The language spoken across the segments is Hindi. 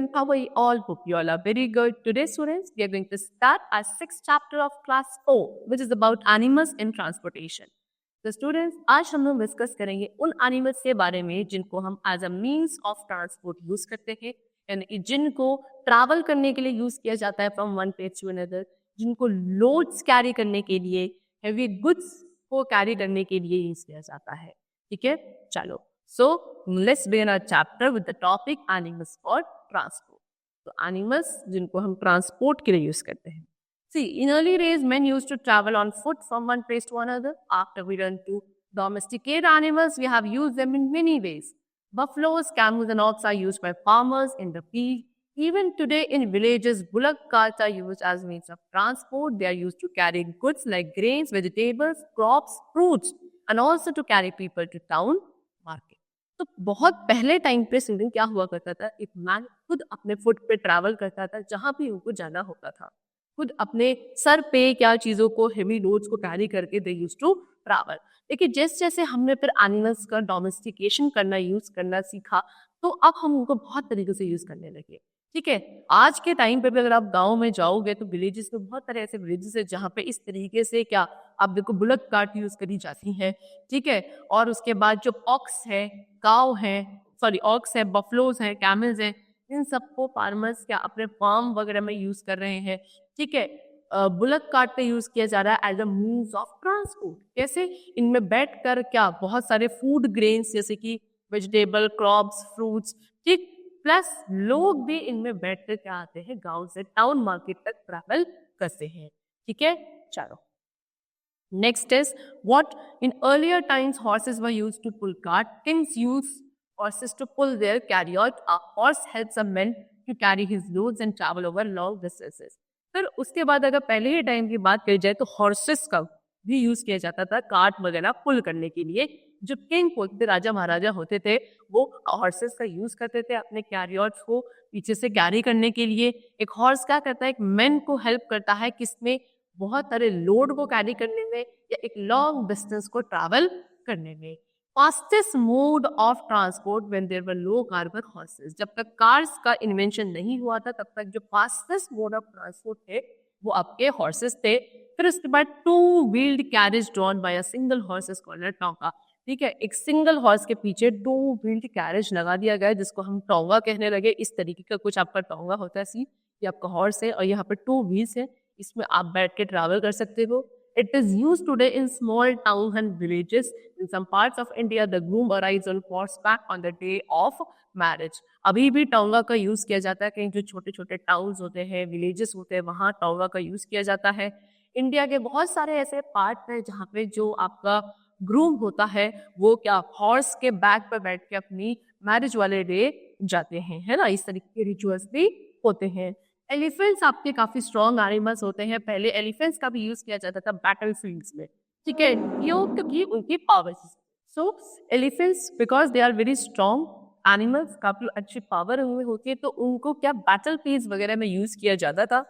students, how are you all? Hope you all are very good. Today students, we are going to start our 6th chapter of class 4, which is about animals in transportation. तो स्टूडेंट्स, आज हम लोग डिस्कस करेंगे उन एनिमल्स के बारे में जिनको हम as a means of transport use करते हैं, यानी कि जिनको ट्रैवल करने के लिए यूज किया जाता है from one place to another, जिनको लोड्स कैरी करने के लिए, हेवी गुड्स को कैरी करने के लिए यूज किया जाता है. ठीक है, चलो. So let's begin our chapter with the topic animals for transport. तो animals जिनको हम transport के लिए use करते हैं. See, in early days, men used to travel on foot from one place to another. After we learned to domesticate animals, we have used them in many ways. Buffaloes, camels, and ox are used by farmers in the field. Even today in villages, bullock carts are used as means of transport. They are used to carry goods like grains, vegetables, crops, fruits, and also to carry people to town, market. तो बहुत पहले टाइम पे स्टूडेंट क्या हुआ करता था, एक मैन खुद अपने फुट पे ट्रैवल करता था जहां भी उनको जाना होता था, खुद अपने सर पे क्या चीजों को, हेवी लोड्स को कैरी करके दे यूज टू ट्रैवल. लेकिन जैसे जैसे हमने फिर एनिमल्स का डोमेस्टिकेशन करना, यूज करना सीखा, तो अब हम उनको बहुत तरीके से यूज करने लगे. ठीक है, आज के टाइम पे भी अगर आप गांव में जाओगे तो विलेजेस में बहुत सारे ऐसे विलेजेस है जहाँ पे इस तरीके से क्या आप देखो बुलक कार्ट यूज करी जाती है. ठीक है, और उसके बाद जो ऑक्स है, काव है, सॉरी ऑक्स है, बफलोज है, कैमल्स है, इन सबको फार्मर्स क्या अपने फार्म वगैरह में यूज कर रहे हैं. ठीक है, बुलक कार्ट पे यूज किया जा रहा है as a means of transport. कैसे? इनमें बैठ कर क्या बहुत सारे फूड ग्रेन्स जैसे कि वेजिटेबल, क्रॉप्स, फ्रूट्स, ठीक, प्लस लोग भी इनमें बैठ कर क्या आते हैं, गांव से टाउन मार्केट तक ट्रैवल करते हैं. ठीक है, चलो. Next is what in earlier times horses were used to pull cart. Kings used horses to pull their carryall. A horse helps a man to carry his loads and travel over long distances. फिर उसके बाद अगर पहले ही टाइम की बात करी जाए तो हॉर्सेस का भी यूज किया जाता था कार्ट वगैरह पुल करने के लिए. जो किंग होते थे, राजा महाराजा होते थे, वो हॉर्सेस का यूज करते थे अपने कैरियर्स को पीछे से कैरी करने के लिए. एक हॉर्स क्या करता है, एक मैन को हेल्प करता है किसमें, बहुत सारे लोड को कैरी करने में या एक लॉन्ग डिस्टेंस को ट्रैवल करने में. Fastest mode of transport when there were low carbon horses. जब तक कार्स का इन्वेंशन नहीं हुआ था तब तक जो फास्टेस्ट मोड ऑफ ट्रांसपोर्ट थे वो आपके हॉर्सेस थे. फिर उसके बाद two wheeled carriage drawn by a single horse is called tonga. ठीक है, एक सिंगल हॉर्स के पीछे टू व्हील्ड कैरेज लगा दिया गया जिसको हम टोंगा कहने लगे. इस तरीके का कुछ आपका टोंगा होता है. सी, ये आपका हॉर्स है और यहाँ पर टू व्हील्स है, इसमें आप बैठ के ट्रैवल कर सकते हो. It is used today in small towns and villages. In some parts of India, the groom arrives on horseback on the day of marriage. अभी भी टोंगा का यूज किया जाता है. कहीं जो छोटे छोटे टाउन्स होते हैं, विलेजेस होते हैं, वहाँ टोंगा का यूज किया जाता है. इंडिया के बहुत सारे ऐसे पार्ट हैं जहाँ पे जो आपका ग्रूम होता है वो क्या हॉर्स के बैक पर बैठ के अपनी मैरिज वाले डे जाते हैं, है ना. इस तरीके के रिचुअल्स भी होते हैं. एलिफेंट्स आपके काफी स्ट्रॉन्ग एनिमल्स होते हैं. पहले एलिफेंट्स का भी यूज किया जाता था बैटल फील्ड्स में. ठीक है, ये क्योंकि उनकी powers. So elephants because they are very strong animals, काफी अच्छी पावर उनमें होती है, तो उनको क्या बैटल फील्ड्स वगैरह में यूज किया जाता था.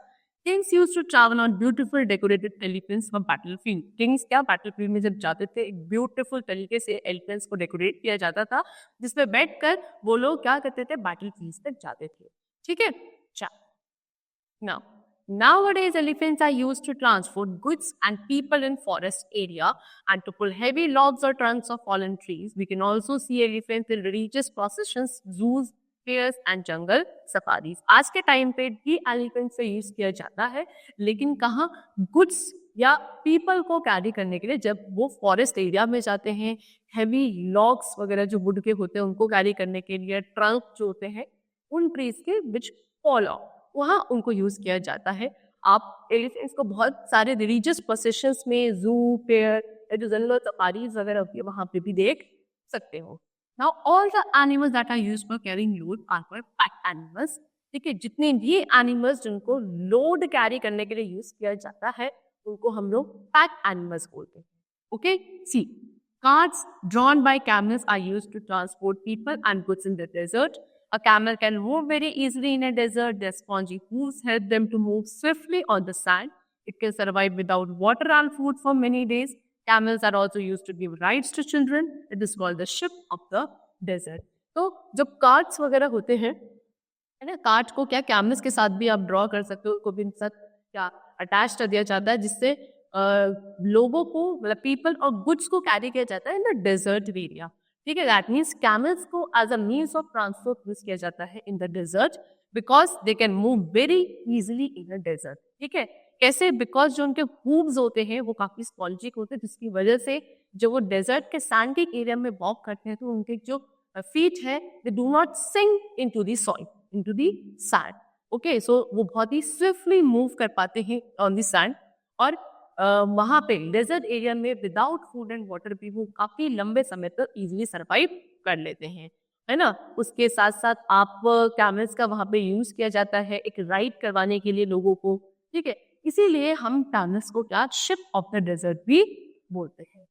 Kings used to travel on beautiful decorated elephants for battlefield. Kings क्या बैटलफील्ड में जब जाते थे, एक ब्यूटीफुल तरीके से एलिफेंट्स को डेकोरेट किया जाता था जिसमें बैठकर वो लोग क्या करते थे, बैटलफील्ड्स तक जाते थे. ठीक है, Now, nowadays elephants are used to transport goods and people in forest area and to pull heavy logs or trunks of fallen trees. We can also see elephants in religious processions, zoos, fairs and jungle safaris. आज के टाइम पे भी एलिफेंट से यूज किया जाता है, लेकिन कहाँ, गुड्स या पीपल को कैरी करने के लिए जब वो फॉरेस्ट एरिया में जाते हैं, हैवी लॉग्स वगैरह जो वुड के होते हैं उनको कैरी करने के लिए, ट्रंक जो होते हैं उन ट्रीज के विच फॉल ऑफ, वहाँ उनको यूज किया जाता है. आप एलिफेंट्स को बहुत सारे रिलीजियस प्रोसेशंस में, जू, फेयर, जो जंगल सफारीज वगैरह होती है वहाँ पे भी देख सकते हो. Now all the animals that are used for carrying load are called pack animals. ठीक है, जितने भी एनिमल्स जिनको लोड कैरी करने के लिए यूज किया जाता है उनको हम लोग पैक एनिमल्स बोलते हैं. Okay, see, carts drawn by camels are used to transport people and goods in the desert. A camel can move very easily in a desert. Their spongy hooves help them to move swiftly on the sand. It can survive without water and food for many days. Camels are also used to give rides to children. It is called the ship of the desert. तो जब कार्ट्स वगैरह होते हैं है ना। कार्ट को क्या कैनवस के साथ भी आप ड्रॉ कर सकते हो, उसको भी इनके साथ क्या अटैच कर दिया जाता है, जिससे लोगों को मतलब पीपल और गुड्स को कैरी किया जाता है इन द डेजर्ट एरिया। ठीक है, दैट मीन्स कैमल्स को as a means of transport use किया जाता है in the desert because they can move very easily in a desert. ठीक है, कैसे? बिकॉज जो उनके हूव्स होते हैं वो काफी स्पॉन्जिक होते हैं, जिसकी वजह से जब वो डेजर्ट के सैंडी एरिया में वॉक करते हैं तो उनके जो फीट है they do not sink into the soil, into the sand. Okay, so वो बहुत ही स्विफ्टली मूव कर पाते हैं ऑन द सैंड, और वहां पे डेजर्ट एरिया में विदाउट फूड एंड वाटर भी वो काफी लंबे समय तक इजीली सरवाइव कर लेते हैं, है ना। उसके साथ साथ आप कैमल्स का वहां पे यूज किया जाता है एक राइड करवाने के लिए लोगों को। ठीक है, इसीलिए हम कैमल्स को क्या शिप ऑफ द डेजर्ट भी बोलते हैं।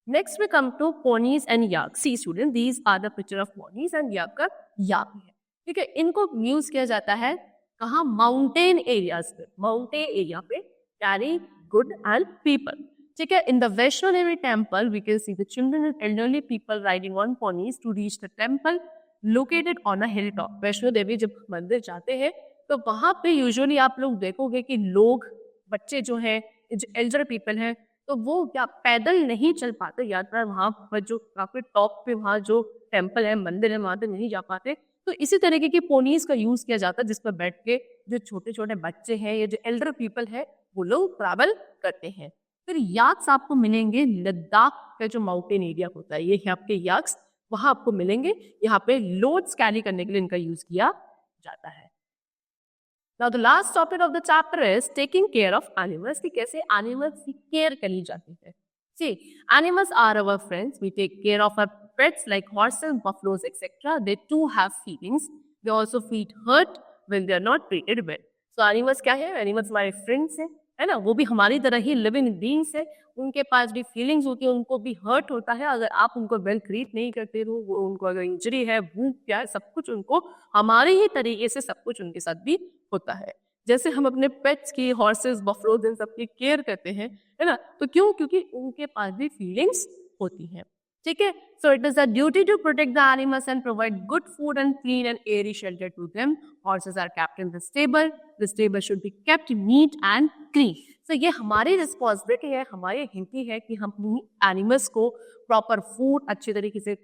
Next we come to ponies and yak. See student, these are the picture of ponies and yak का याक है। ठीक है, इनको यूज किया जाता है कहाँ? माउंटेन एरियाज पे, माउंटेन एरिया पे कैरी गुड एंड पीपल। ठीक है, in the Vaishno Devi temple we can see the children and elderly people riding on ponies to reach the temple located on a hill top. Vaishno Devi जब मंदिर जाते हैं तो वहां पे यूजुअली आप लोग देखोगे कि लोग, बच्चे जो हैं, जो एल्डर पीपल हैं, तो वो क्या पैदल नहीं चल पाते यात्रा वहां पर, जो काफी टॉप पे वहां जो टेम्पल है, मंदिर है, वहां तक नहीं जा पाते। तो इसी तरीके की पोनीज का यूज किया जाता है जिस पर बैठ के जो छोटे छोटे बच्चे हैं या जो एल्डर पीपल है वो लोग ट्रैवल करते हैं। फिर याक्स आपको मिलेंगे लद्दाख का जो माउंटेन एरिया होता है, ये आपके याक्स वहां आपको मिलेंगे। यहाँ पे लोड्स कैरी करने के लिए इनका यूज किया जाता है। Now the last topic of the chapter is taking care of animals, कि कैसे animals की केयर करी जाती है। See, animals are our friends. We take care of our pets like horses, buffaloes, etc. They too have feelings. They also feel hurt when they are not treated well. So animals क्या है? Animals हमारे friends हैं, है ना। वो भी हमारी तरह ही लिविंग बीइंग्स है, उनके पास भी फीलिंग्स होती है, उनको भी हर्ट होता है अगर आप उनको वेल ट्रीट नहीं करते हो। वो उनको अगर इंजरी है, भूख क्या है, सब कुछ उनको हमारे ही तरीके से सब कुछ उनके साथ भी होता है। जैसे हम अपने पेट्स की, हॉर्सेस, बफलोज, इन सब की केयर करते हैं, है ना। तो क्यों? क्योंकि उनके पास भी फीलिंग्स होती हैं। ठीक है, so it is a duty to protect the animals and provide good food and clean and airy shelter to them. Horses are kept in the stable. The stable should be kept neat and clean. तो ये हमारी रिस्पॉन्सिबिलिटी है, हमारी ड्यूटी है कि हम एनिमल्स को प्रॉपर फूड अच्छे तरीके से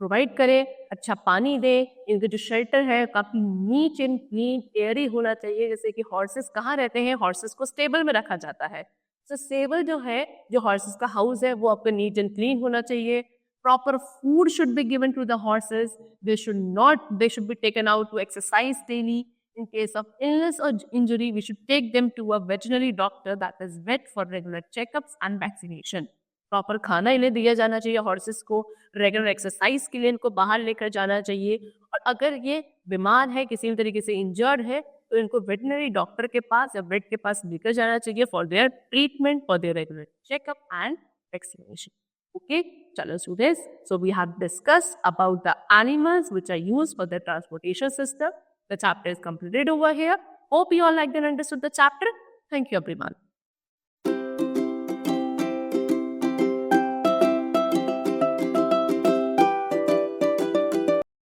प्रोवाइड करें, अच्छा पानी दें, इनके जो शेल्टर है काफी नीट एंड क्लीन एयरी होना चाहिए। जैसे कि हॉर्सेस कहाँ रहते हैं? हॉर्सेस को स्टेबल में रखा जाता है। तो स्टेबल जो है, जो हॉर्सेस का हाउस है, वो आपका नीट एंड क्लीन होना चाहिए। Proper food should be given to the horses. They should be taken out to exercise daily. In case of illness or injury, we should take them to a veterinary doctor that is vet for regular checkups and vaccination. Proper खाना इन्हें दिया जाना चाहिए हॉर्सेस को, रेगुलर एक्सरसाइज के लिए इनको बाहर लेकर जाना चाहिए, और अगर ये बीमार है, किसी भी तरीके से इंजर्ड है, तो इनको वेटनरी डॉक्टर के पास या वेट के पास लेकर जाना चाहिए for their treatment, for their regular checkup and vaccination. Okay, चलो students, so we have discussed about the animals which are used for the transportation system. The chapter is completed over here. Hope you all liked and understood the chapter. Thank you everyone.